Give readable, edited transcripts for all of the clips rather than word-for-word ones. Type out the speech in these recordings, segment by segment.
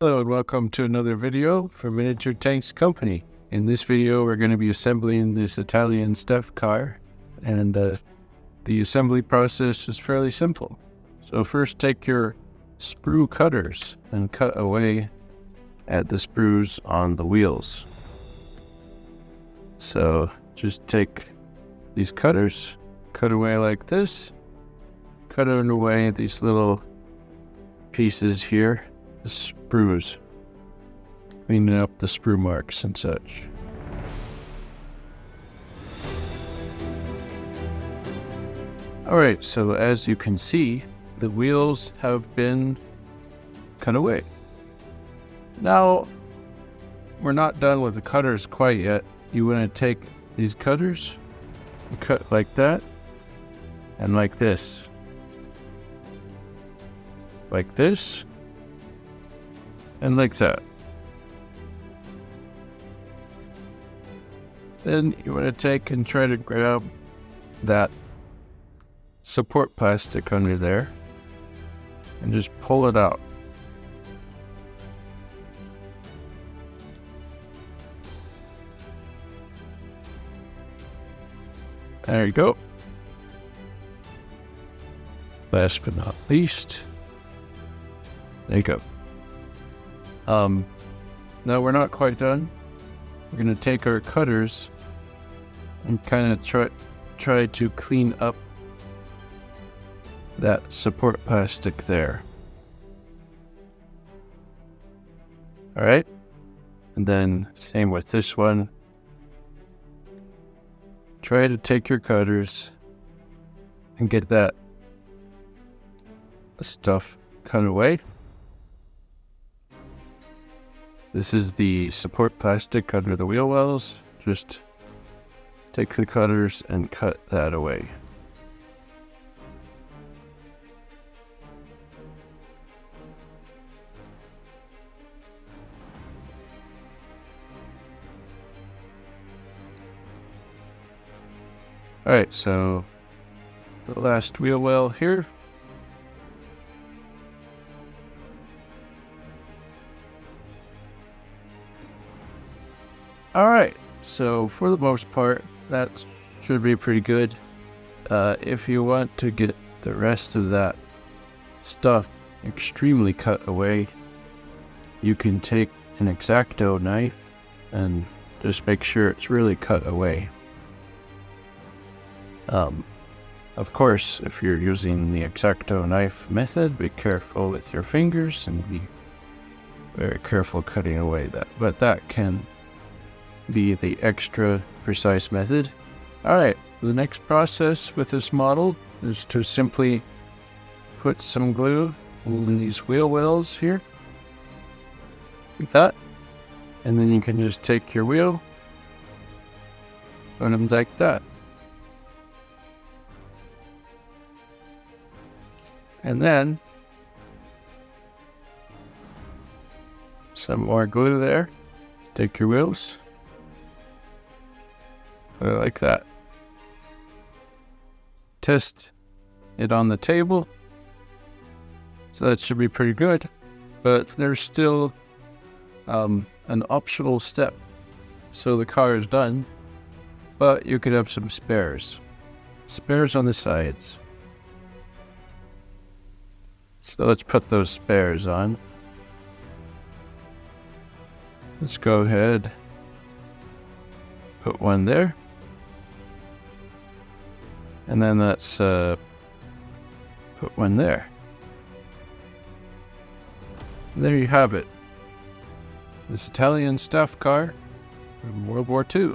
Hello and welcome to another video from Miniature Tanks Company. In this video we're going to be assembling this Italian stuffed car, and the assembly process is fairly simple. So first take your sprue cutters and cut away at the sprues on the wheels. So just take these cutters, cut away like this, cut away these little pieces here, the sprues, cleaning up the sprue marks and such. Alright, so as you can see, the wheels have been cut away. Now, we're not done with the cutters quite yet. You want to take these cutters and cut like that, and like this. Like this, and like that. Then you want to take and try to grab that support plastic under there and just pull it out. There you go. Last but not least, there you go. Now we're not quite done. We're going to take our cutters and kind of try to clean up that support plastic there. Alright, and then same with this one. Try to take your cutters and get that stuff cut away. This is the support plastic under the wheel wells. Just take the cutters and cut that away. Alright, so the last wheel well here. Alright, so for the most part, that should be pretty good. If you want to get the rest of that stuff extremely cut away, you can take an X-Acto knife and just make sure it's really cut away. Of course, if you're using the X-Acto knife method, be careful with your fingers and be very careful cutting away that. But that can be the extra precise method. Alright, the next process with this model is to simply put some glue in these wheel wells here, like that, and then you can just take your wheel, put them like that. And then some more glue there. Take your wheels, put it like that. Test it on the table. So that should be pretty good. But there's still an optional step. So the car is done, but you could have some spares. Spares on the sides. So let's put those spares on. Let's go ahead, put one there. And then let's put one there. There you have it. This Italian stuffed car from World War II.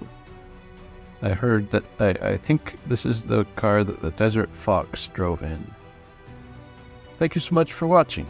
I heard that, I think this is the car that the Desert Fox drove in. Thank you so much for watching.